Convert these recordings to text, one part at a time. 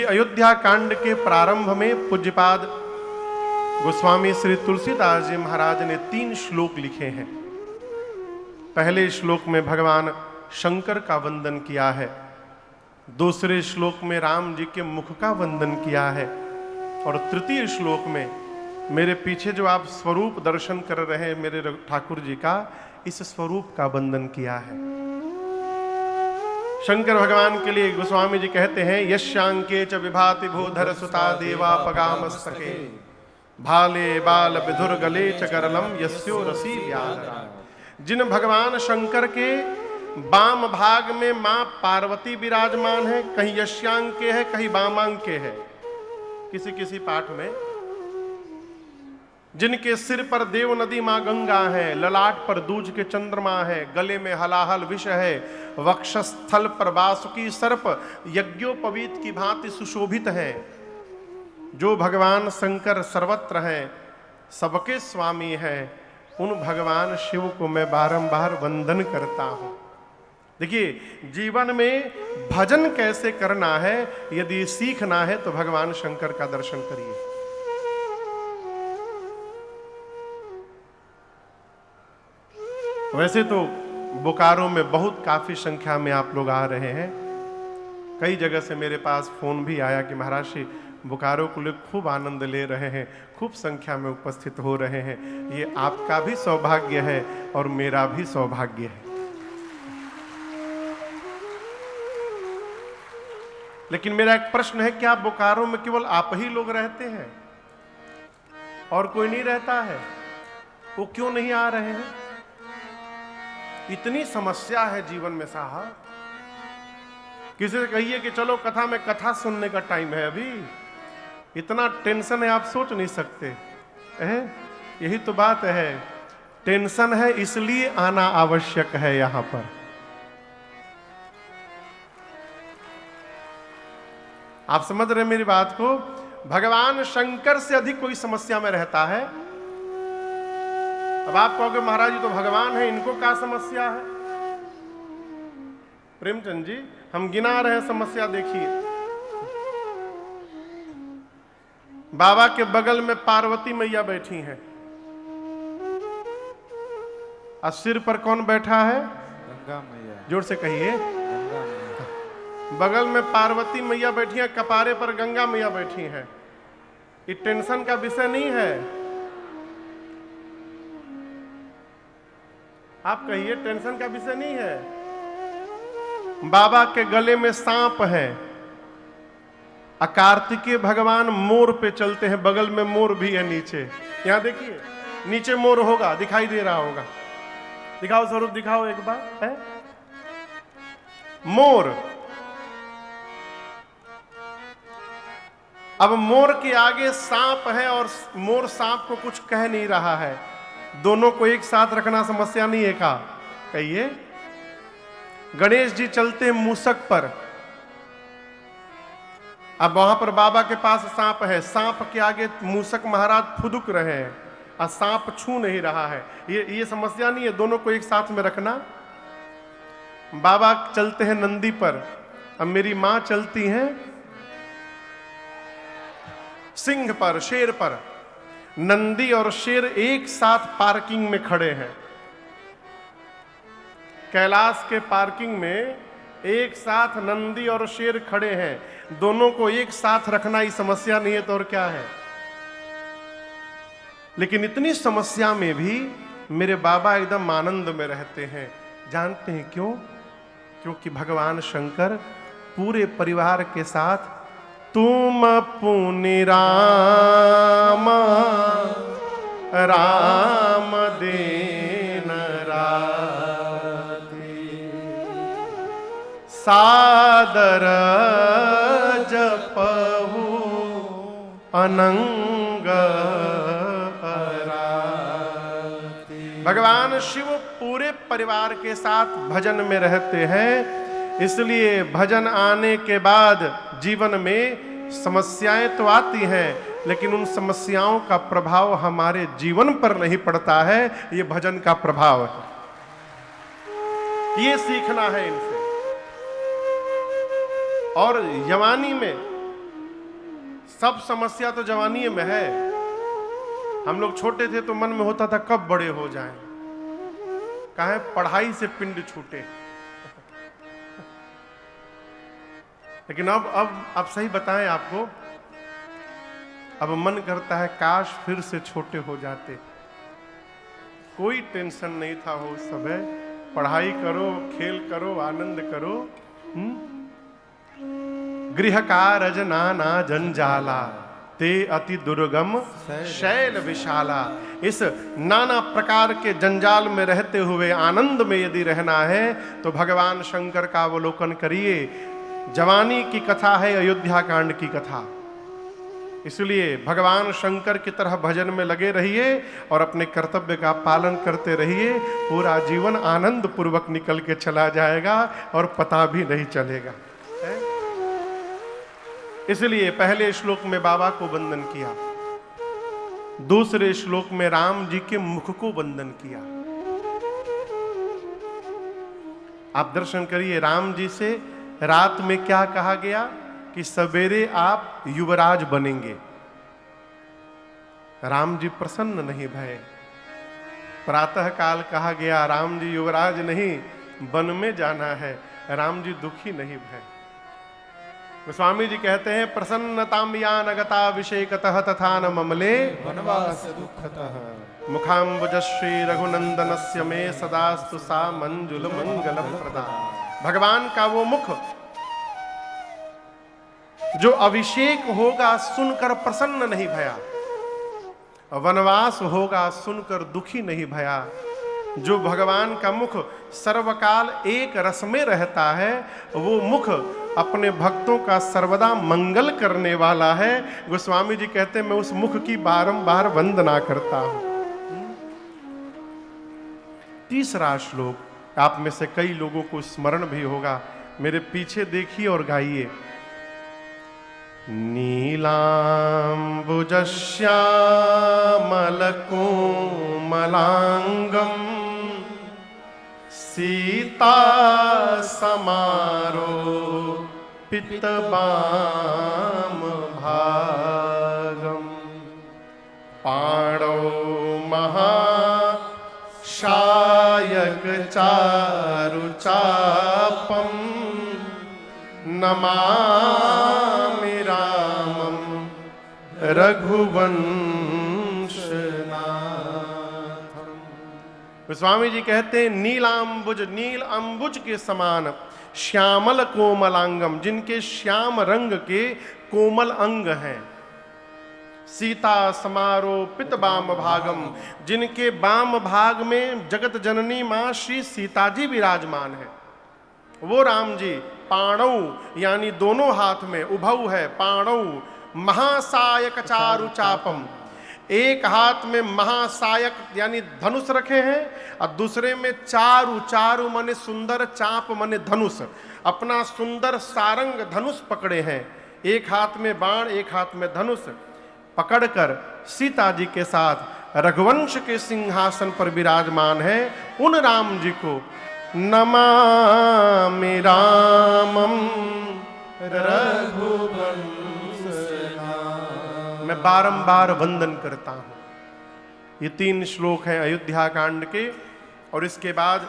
अयोध्या कांड के प्रारंभ में पूज्यपाद गोस्वामी श्री तुलसीदास जी महाराज ने 3 श्लोक लिखे हैं। पहले श्लोक में भगवान शंकर का वंदन किया है, दूसरे श्लोक में राम जी के मुख का वंदन किया है, और तृतीय श्लोक में मेरे पीछे जो आप स्वरूप दर्शन कर रहे हैं मेरे ठाकुर जी का, इस स्वरूप का वंदन किया है। शंकर भगवान के लिए गोस्वामी जी कहते हैं, यश्यांके च विभाति भूधर सुता देवा पगामस्तके भाले बाल विधुर गले च गरलम यस्यो रसी व्याध। जिन भगवान शंकर के बाम भाग में मां पार्वती विराजमान है, कहीं यश्यांग के है कहीं बामांग के है, किसी किसी पाठ में, जिनके सिर पर देव नदी मां गंगा है, ललाट पर दूज के चंद्रमा है, गले में हलाहल विष है, वक्षस्थल पर वासुकी सर्प यज्ञोपवीत की भांति सुशोभित है। जो भगवान शंकर सर्वत्र हैं, सबके स्वामी हैं, उन भगवान शिव को मैं बारंबार वंदन करता हूं। देखिए, जीवन में भजन कैसे करना है यदि सीखना है तो भगवान शंकर का दर्शन करिए। वैसे तो बोकारो में बहुत काफी संख्या में आप लोग आ रहे हैं। कई जगह से मेरे पास फोन भी आया कि महाराज जी, बोकारो को लोग खूब आनंद ले रहे हैं, खूब संख्या में उपस्थित हो रहे हैं। ये आपका भी सौभाग्य है और मेरा भी सौभाग्य है। लेकिन मेरा एक प्रश्न है, क्या बोकारो में केवल आप ही लोग रहते हैं और कोई नहीं रहता है? वो क्यों नहीं आ रहे हैं? इतनी समस्या है जीवन में साहब। किसी से कहिए कि चलो कथा में, कथा सुनने का टाइम है, अभी इतना टेंशन है आप सोच नहीं सकते। यही तो बात है, टेंशन है इसलिए आना आवश्यक है यहां पर। आप समझ रहे मेरी बात को? भगवान शंकर से अधिक कोई समस्या में रहता है। अब आप कहोगे महाराज जी तो भगवान है, इनको क्या समस्या है? प्रेमचंद जी, हम गिना रहे हैं समस्या। देखिए, बाबा के बगल में पार्वती मैया बैठी हैं, और सिर पर कौन बैठा है? गंगा मैया। जोर से कहिए। गंगा मैया। बगल में पार्वती मैया बैठी हैं, कपारे पर गंगा मैया बैठी हैं। ये टेंशन का विषय नहीं है। आप कहिए, टेंशन का विषय नहीं है। बाबा के गले में सांप है, कार्तिकेय भगवान मोर पे चलते हैं, बगल में मोर भी है नीचे। यहां देखिए, नीचे मोर होगा, दिखाई दे रहा होगा। दिखाओ स्वरूप, दिखाओ एक बार। है मोर। अब मोर के आगे सांप है और मोर सांप को कुछ कह नहीं रहा है। दोनों को एक साथ रखना समस्या नहीं है का? कहिए। गणेश जी चलते हैं मूसक पर, अब वहां पर बाबा के पास सांप है, सांप के आगे मूसक महाराज फुदुक रहे हैं और सांप छू नहीं रहा है। ये समस्या नहीं है, दोनों को एक साथ में रखना। बाबा चलते हैं नंदी पर, अब मेरी मां चलती हैं सिंह पर, शेर पर। नंदी और शेर एक साथ पार्किंग में खड़े हैं। कैलाश के पार्किंग में एक साथ नंदी और शेर खड़े हैं। दोनों को एक साथ रखना ही समस्या नहीं है तो और क्या है? लेकिन इतनी समस्या में भी मेरे बाबा एकदम आनंद में रहते हैं। जानते हैं क्यों? क्योंकि भगवान शंकर पूरे परिवार के साथ, तुम पुनि राम राम देन राधे, सादर जपहु अनंग आराधे। भगवान शिव पूरे परिवार के साथ भजन में रहते हैं। इसलिए भजन आने के बाद जीवन में समस्याएं तो आती हैं, लेकिन उन समस्याओं का प्रभाव हमारे जीवन पर नहीं पड़ता है। ये भजन का प्रभाव है। ये सीखना है इनसे। और जवानी में सब समस्या तो जवानी में है। हम लोग छोटे थे तो मन में होता था कब बड़े हो जाएं, कहें पढ़ाई से पिंड छूटे। लेकिन अब सही बताएं आपको, अब मन करता है काश फिर से छोटे हो जाते। कोई टेंशन नहीं था हो उस समय, पढ़ाई करो, खेल करो, आनंद करो। गृह कारज नाना जंजाला, ते अति दुर्गम शैल विशाला। इस नाना प्रकार के जंजाल में रहते हुए आनंद में यदि रहना है तो भगवान शंकर का अवलोकन करिए। जवानी की कथा है अयोध्या कांड की कथा। इसलिए भगवान शंकर की तरह भजन में लगे रहिए और अपने कर्तव्य का पालन करते रहिए। पूरा जीवन आनंद पूर्वक निकल के चला जाएगा और पता भी नहीं चलेगा। इसलिए पहले श्लोक में बाबा को वंदन किया, दूसरे श्लोक में राम जी के मुख को वंदन किया। आप दर्शन करिए, राम जी से रात में क्या कहा गया कि सवेरे आप युवराज बनेंगे। राम जी प्रसन्न नहीं भये। प्रातः काल कहा गया राम जी युवराज नहीं, वन में जाना है। राम जी दुखी नहीं भये। गोस्वामी जी कहते हैं प्रसन्नताम या नगता विषेकतः तथा न ममले वनवास दुःखतः मुखाम्बुजश्री रघुनंदनस्य मे सदास्तु सा मंजुल मंगल प्रदा। भगवान का वो मुख जो अभिषेक होगा सुनकर प्रसन्न नहीं भया, वनवास होगा सुनकर दुखी नहीं भया। जो भगवान का मुख सर्वकाल एक रस में रहता है, वो मुख अपने भक्तों का सर्वदा मंगल करने वाला है। गोस्वामी जी कहते हैं मैं उस मुख की बारंबार वंदना करता हूं। तीसरा श्लोक आप में से कई लोगों को स्मरण भी होगा, मेरे पीछे देखिए और गाइए। नीलाम्बुजश्यामलकोमलांगम् सीता समारो पितबाम भागम पाणौ महाशायक चारु चापम नमामि रामं रघुवंशनाथम। गोस्वामी जी कहते हैं नीलाम्बुज, नील अंबुज के समान श्यामल कोमलांगम, जिनके श्याम रंग के कोमल अंग हैं। सीता समारो पित बाम भागम, जिनके बाम भाग में जगत जननी मां श्री सीता जी विराजमान है। वो राम जी पाणौ यानी दोनों हाथ में, उभौ है पाणौ, महासायक चारु चापम, एक हाथ में महासायक यानी धनुष रखे हैं और दूसरे में चारु, चारु माने सुंदर, चाप माने धनुष, अपना सुंदर सारंग धनुष पकड़े हैं। एक हाथ में बाण, एक हाथ में धनुष पकड़कर सीता जी के साथ रघुवंश के सिंहासन पर विराजमान है। उन राम जी को नमामि रामं रघुवंशनाथम, मैं बारंबार वंदन करता हूं। ये 3 श्लोक हैं अयोध्या कांड के और इसके बाद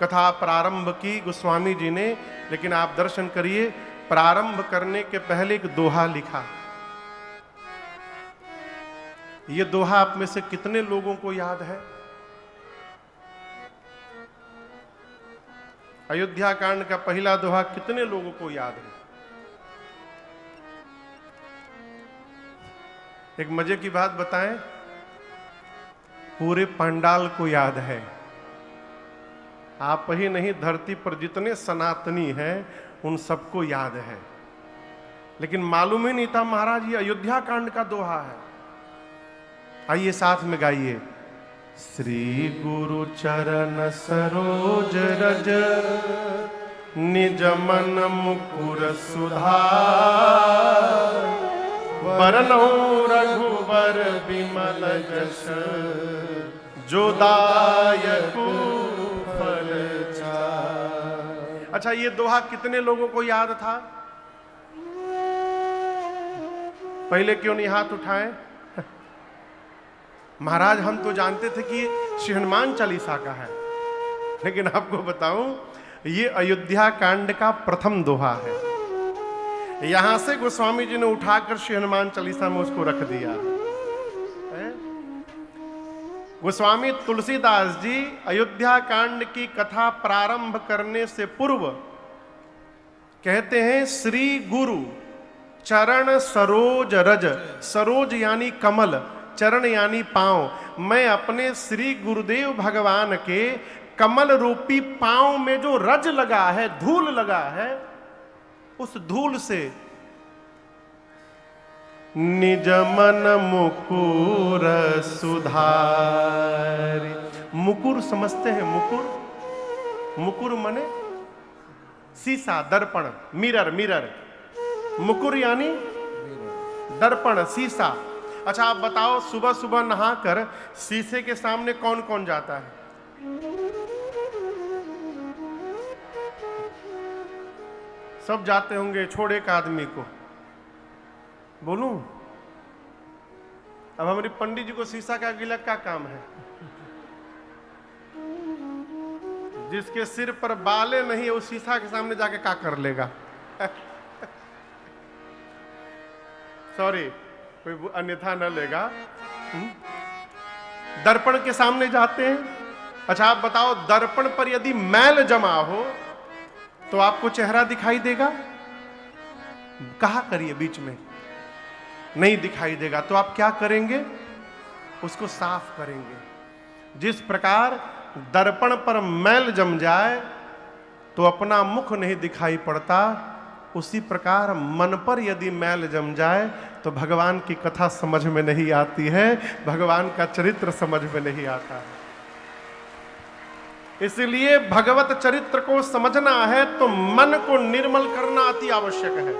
कथा प्रारंभ की गोस्वामी जी ने। लेकिन आप दर्शन करिए, प्रारंभ करने के पहले एक दोहा लिखा। ये दोहा आप में से कितने लोगों को याद है? अयोध्या कांड का पहला दोहा कितने लोगों को याद है? एक मजे की बात बताएं, पूरे पंडाल को याद है। आप ही नहीं, धरती पर जितने सनातनी हैं उन सबको याद है। लेकिन मालूम ही नहीं था महाराज ये अयोध्या कांड का दोहा है। आइए साथ में गाइए। श्री गुरु चरण सरोज रज निज मन मुकुर सुधार, बरनौ रघुबर बिमल जस जो दायकु फल चार। अच्छा, ये दोहा कितने लोगों को याद था? पहले क्यों नहीं हाथ उठाए? महाराज हम तो जानते थे कि श्री हनुमान चालीसा का है, लेकिन आपको बताऊं ये अयोध्या कांड का प्रथम दोहा है। यहां से गोस्वामी जी ने उठाकर श्री हनुमान चालीसा में उसको रख दिया है। गोस्वामी तुलसीदास जी अयोध्या कांड की कथा प्रारंभ करने से पूर्व कहते हैं, श्री गुरु चरण सरोज रज, सरोज यानी कमल, चरण यानी पांव। मैं अपने श्री गुरुदेव भगवान के कमल रूपी पांव में जो रज लगा है, धूल लगा है, उस धूल से निज मन मुकुर सुधारी। मुकुर समझते हैं? मुकुर, मुकुर मने शीशा, दर्पण, मिरर, मिरर। मुकुर यानी दर्पण, शीशा। अच्छा आप बताओ, सुबह सुबह नहाकर शीशे के सामने कौन कौन जाता है? सब जाते होंगे, छोड़ एक आदमी को। बोलूं? अब हमारी पंडित जी को शीशा का गिलक का काम है। जिसके सिर पर बाले नहीं है, वो शीशा के सामने जाके क्या कर लेगा? सॉरी, कोई अन्यथा न लेगा। दर्पण के सामने जाते हैं। अच्छा आप बताओ, दर्पण पर यदि मैल जमा हो तो आपको चेहरा दिखाई देगा? कहा करिए, बीच में नहीं दिखाई देगा। तो आप क्या करेंगे? उसको साफ करेंगे। जिस प्रकार दर्पण पर मैल जम जाए तो अपना मुख नहीं दिखाई पड़ता, उसी प्रकार मन पर यदि मैल जम जाए तो भगवान की कथा समझ में नहीं आती है, भगवान का चरित्र समझ में नहीं आता है। इसलिए भगवत चरित्र को समझना है तो मन को निर्मल करना अति आवश्यक है।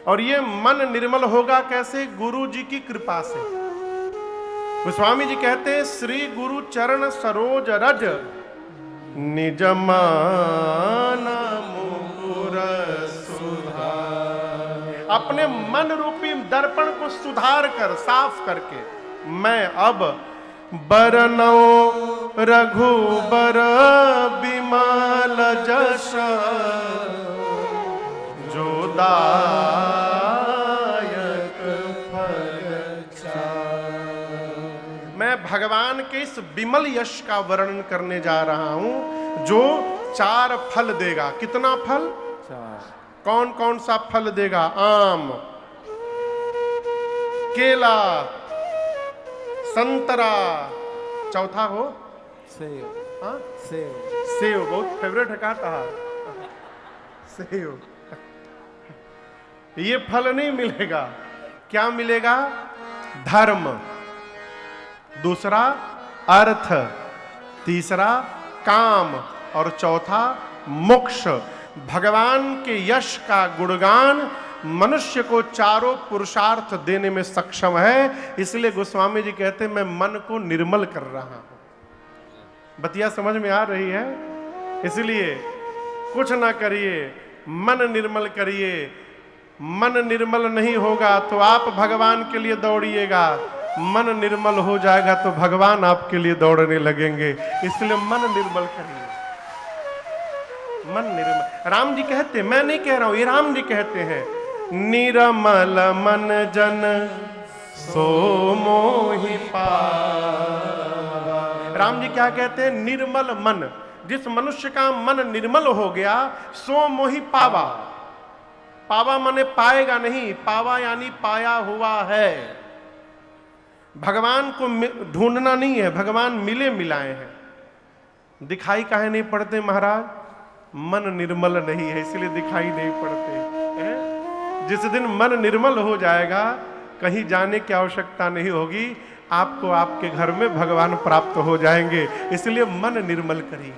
और ये मन निर्मल होगा कैसे? गुरु जी की कृपा से। गोस्वामी जी कहते हैं, श्री गुरु चरण सरोज रज निज मन मुकुर सुधार। अपने मन रूपी दर्पण को सुधार कर, साफ करके, मैं अब बरनौ रघुबर बिमल जस जो दायक फल चार। मैं भगवान के इस विमल यश का वर्णन करने जा रहा हूं जो 4 फल देगा। कितना फल? 4। कौन कौन सा फल देगा? आम, केला, संतरा, चौथा हो सेव। हाँ? सेव। सेव बहुत फेवरेट है, कहा था सेव। ये फल नहीं मिलेगा। क्या मिलेगा? धर्म, दूसरा अर्थ, तीसरा काम और चौथा मोक्ष। भगवान के यश का गुणगान मनुष्य को चारों पुरुषार्थ देने में सक्षम है। इसलिए गोस्वामी जी कहते हैं, मैं मन को निर्मल कर रहा हूं। बतिया समझ में आ रही है? इसलिए कुछ ना करिए, मन निर्मल करिए। मन निर्मल नहीं होगा तो आप भगवान के लिए दौड़िएगा, मन निर्मल हो जाएगा तो भगवान आपके लिए दौड़ने लगेंगे। इसलिए मन निर्मल करिए, मन निर्मल। राम जी कहते, मैं नहीं कह रहा हूं, ये राम जी कहते हैं, निरमल मन जन सो मोहि पावा। राम जी क्या कहते हैं? निर्मल मन। जिस मनुष्य का मन निर्मल हो गया सो मोहि पावा। पावा माने पाएगा नहीं, पावा यानी पाया हुआ है। भगवान को ढूंढना नहीं है, भगवान मिले मिलाए हैं। दिखाई काहे नहीं पड़ते महाराज? मन निर्मल नहीं है, इसलिए दिखाई नहीं पड़ते हैं? जिस दिन मन निर्मल हो जाएगा, कहीं जाने की आवश्यकता नहीं होगी, आपको आपके घर में भगवान प्राप्त हो जाएंगे। इसलिए मन निर्मल करिए।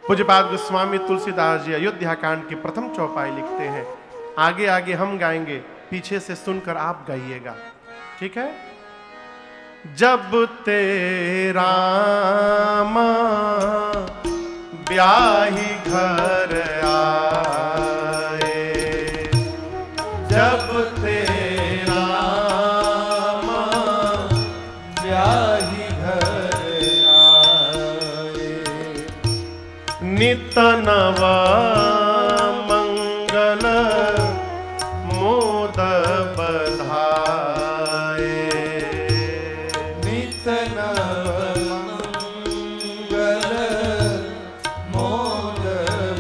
पूज्यपाद गोस्वामी तुलसीदास जी अयोध्या कांड की प्रथम चौपाई लिखते हैं। आगे आगे हम गाएंगे, पीछे से सुनकर आप गाइएगा, ठीक है? जब ते रामा ब्याही घर आए, जब तेरा ब्याही घर आए, नित नव मंगल मोद बधाए, नित नव मंगल मोद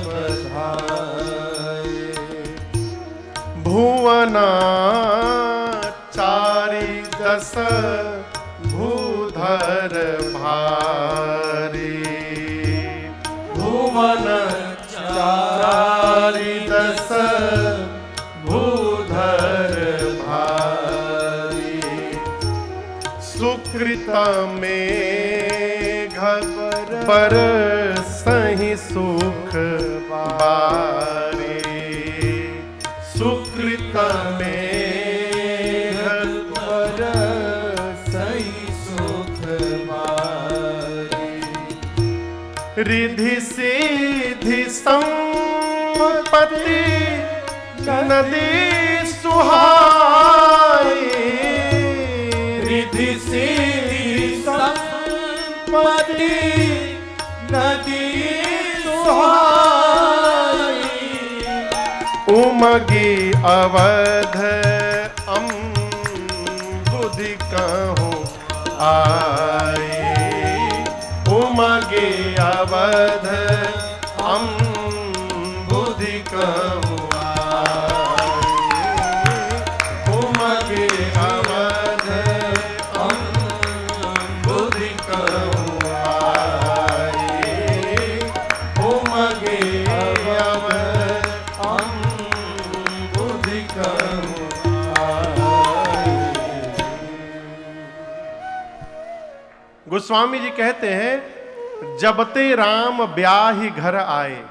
बधाए, भुवना चारि दस भूधर भारी, भुवन चारि दस भूधर भारी, सुकृत में पर सही सुख बारी, सुकृत में पर सही सुख बारी, रिधि सिद्धि संपत्ति नदी सुहाई, रिधि सिद्धि संपत्ति नदी सुहाई, उमगी अवध बुद्धि कहूँ आई, उमगी अवध बुद्धि कहूँ आई, उमगी अवध बुद्धि कहूँ आई, उमगी अवध बुद्धि कहूँ आई। गोस्वामी जी कहते हैं, जबते राम ब्याही घर आए,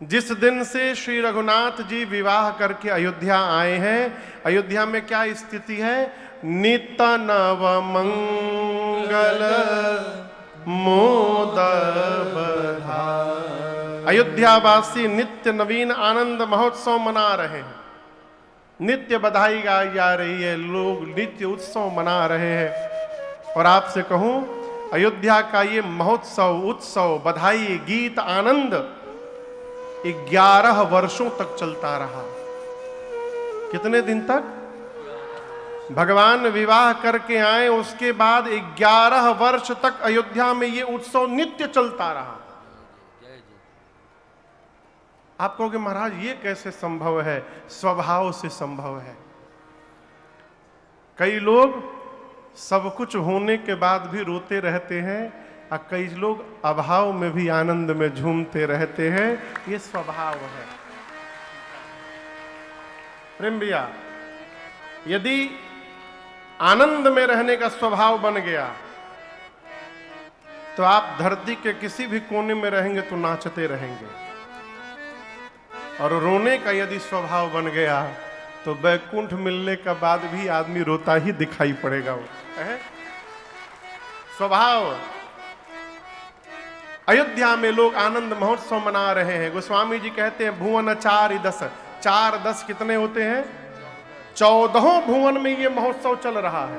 जिस दिन से श्री रघुनाथ जी विवाह करके अयोध्या आए हैं, अयोध्या में क्या स्थिति है? नित नव मंगल मोद बधाई। अयोध्यावासी नित्य नवीन आनंद महोत्सव मना रहे हैं, नित्य बधाई गाई जा रही है, लोग नित्य उत्सव मना रहे हैं। और आपसे कहूं, अयोध्या का ये महोत्सव, उत्सव, बधाई, गीत, आनंद 11 वर्षों तक चलता रहा। कितने दिन तक? भगवान विवाह करके आए, उसके बाद 11 वर्ष तक अयोध्या में ये उत्सव नित्य चलता रहा। आप कहोगे महाराज ये कैसे संभव है? स्वभाव से संभव है। कई लोग सब कुछ होने के बाद भी रोते रहते हैं और कई लोग अभाव में भी आनंद में झूमते रहते हैं। ये स्वभाव है। प्रेम भैया, यदि आनंद में रहने का स्वभाव बन गया तो आप धरती के किसी भी कोने में रहेंगे तो नाचते रहेंगे, और रोने का यदि स्वभाव बन गया तो बैकुंठ मिलने का बाद भी आदमी रोता ही दिखाई पड़ेगा। वो है स्वभाव। अयोध्या में लोग आनंद महोत्सव मना रहे हैं। गोस्वामी जी कहते हैं, भुवन 4 10, 4 10 कितने होते हैं? 14 भुवन में ये महोत्सव चल रहा है।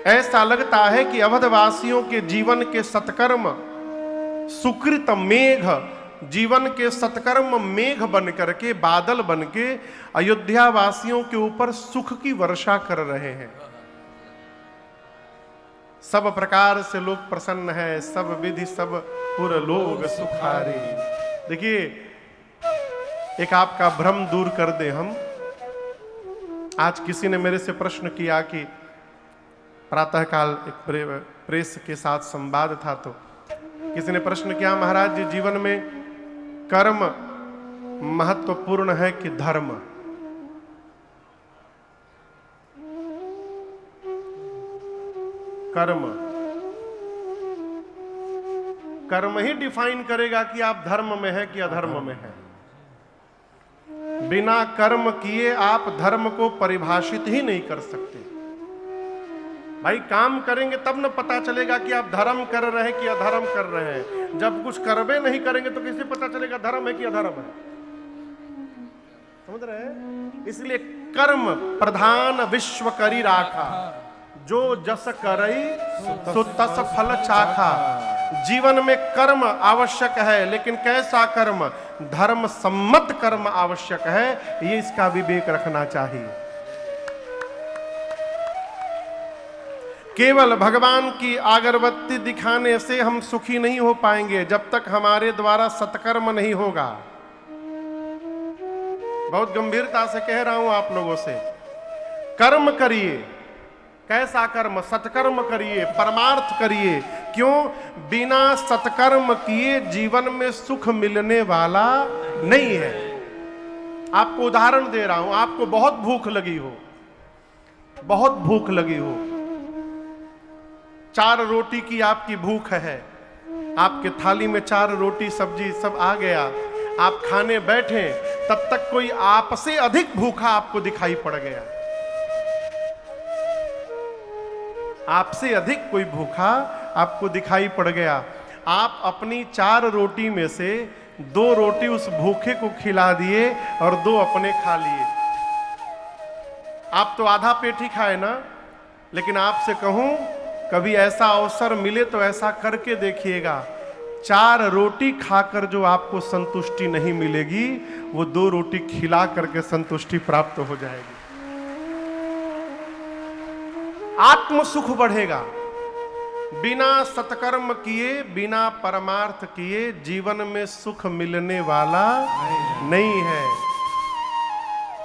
ऐसा लगता है कि अवधवासियों के जीवन के सत्कर्म सुकृत मेघ, जीवन के सत्कर्म मेघ बन करके, बादल बन के अयोध्या वासियों के ऊपर सुख की वर्षा कर रहे हैं। सब प्रकार से लोग प्रसन्न है, सब विधि सब पुर लोग सुखारे। देखिए, एक आपका भ्रम दूर कर दे हम। आज किसी ने मेरे से प्रश्न किया कि प्रातःकाल एक प्रेस के साथ संवाद था, तो किसी ने प्रश्न किया, महाराज जी जीवन में कर्म महत्वपूर्ण है कि धर्म? कर्म ही डिफाइन करेगा कि आप धर्म में है कि अधर्म में है। बिना कर्म किए आप धर्म को परिभाषित ही नहीं कर सकते। भाई काम करेंगे तब न पता चलेगा कि आप धर्म कर रहे हैं कि अधर्म कर रहे हैं। जब कुछ करबे नहीं करेंगे तो कैसे पता चलेगा धर्म है कि अधर्म है? समझ रहे हैं? इसलिए कर्म प्रधान विश्व करी राखा, जो जस करई सो तस फल चाखा। जीवन में कर्म आवश्यक है, लेकिन कैसा कर्म? धर्म सम्मत कर्म आवश्यक है, ये इसका विवेक रखना चाहिए। केवल भगवान की अगरबत्ती दिखाने से हम सुखी नहीं हो पाएंगे जब तक हमारे द्वारा सत्कर्म नहीं होगा। बहुत गंभीरता से कह रहा हूं आप लोगों से, कर्म करिए। कैसा कर्म? सत्कर्म करिए, परमार्थ करिए। क्यों? बिना सत्कर्म किए जीवन में सुख मिलने वाला नहीं है। आपको उदाहरण दे रहा हूं, आपको बहुत भूख लगी हो, बहुत भूख लगी हो, 4 रोटी की आपकी भूख है, आपके थाली में 4 रोटी सब्जी सब आ गया, आप खाने बैठे, तब तक कोई आपसे अधिक भूखा आपको दिखाई पड़ गया। आपसे अधिक कोई भूखा आपको दिखाई पड़ गया। आप अपनी 4 रोटी में से 2 रोटी उस भूखे को खिला दिए और 2 अपने खा लिए। आप तो आधा पेट ही खाए ना। लेकिन आपसे कहूं, कभी ऐसा अवसर मिले तो ऐसा करके देखिएगा, 4 रोटी खाकर जो आपको संतुष्टि नहीं मिलेगी, वो 2 रोटी खिला करके संतुष्टि प्राप्त हो जाएगी। आत्म सुख बढ़ेगा। बिना सत्कर्म किए, बिना परमार्थ किए जीवन में सुख मिलने वाला नहीं है।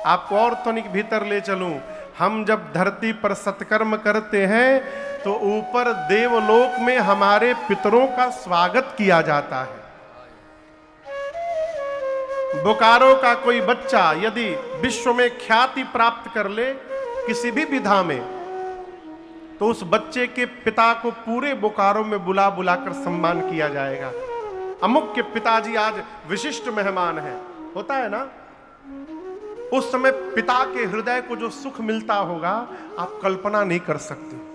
आपको और तनिक भीतर ले चलूं, हम जब धरती पर सत्कर्म करते हैं तो ऊपर देवलोक में हमारे पितरों का स्वागत किया जाता है। बोकारो का कोई बच्चा यदि विश्व में ख्याति प्राप्त कर ले किसी भी विधा में, तो उस बच्चे के पिता को पूरे बोकारो में बुला बुलाकर सम्मान किया जाएगा। अमुक के पिताजी आज विशिष्ट मेहमान हैं, होता है ना। उस समय पिता के हृदय को जो सुख मिलता होगा, आप कल्पना नहीं कर सकते।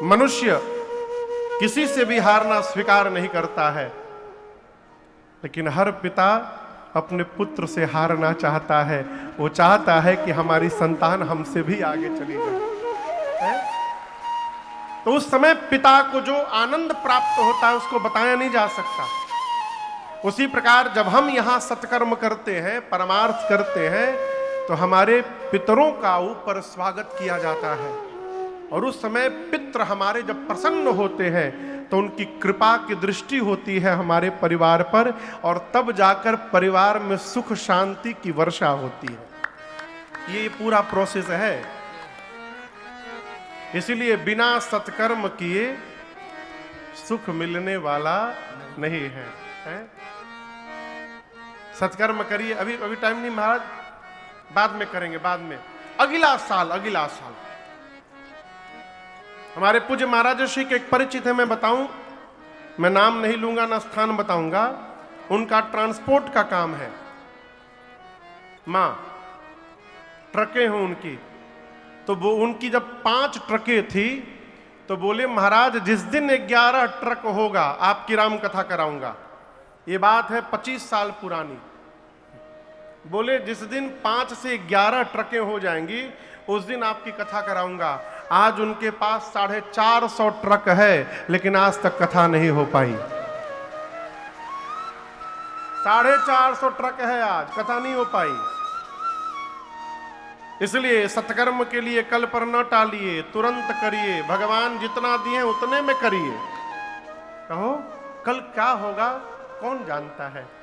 मनुष्य किसी से भी हारना स्वीकार नहीं करता है, लेकिन हर पिता अपने पुत्र से हारना चाहता है। वो चाहता है कि हमारी संतान हमसे भी आगे चली जाए। तो उस समय पिता को जो आनंद प्राप्त होता है उसको बताया नहीं जा सकता। उसी प्रकार जब हम यहाँ सत्कर्म करते हैं, परमार्थ करते हैं, तो हमारे पितरों का ऊपर स्वागत किया जाता है। और उस समय पितृ हमारे जब प्रसन्न होते हैं तो उनकी कृपा की दृष्टि होती है हमारे परिवार पर, और तब जाकर परिवार में सुख शांति की वर्षा होती है। ये पूरा प्रोसेस है। इसीलिए बिना सत्कर्म किए सुख मिलने वाला नहीं है, सत्कर्म करिए। अभी टाइम नहीं महाराज, बाद में करेंगे, बाद में। अगला साल हमारे पूज्य महाराज श्री के एक परिचित है, मैं बताऊं, मैं नाम नहीं लूंगा ना स्थान बताऊंगा। उनका ट्रांसपोर्ट का काम है, मां ट्रकें हों उनकी। तो वो उनकी जब 5 ट्रकें थी तो बोले महाराज जिस दिन 11 ट्रक होगा आपकी राम कथा कराऊंगा। ये बात है 25 साल पुरानी। बोले जिस दिन 5 से 11 ट्रकें हो जाएंगी उस दिन आपकी कथा कराऊंगा। आज उनके पास 450 ट्रक है, लेकिन आज तक कथा नहीं हो पाई। 450 ट्रक है, आज कथा नहीं हो पाई। इसलिए सत्कर्म के लिए कल पर न टालिए, तुरंत करिए। भगवान जितना दिए उतने में करिए। कहो कल क्या होगा कौन जानता है।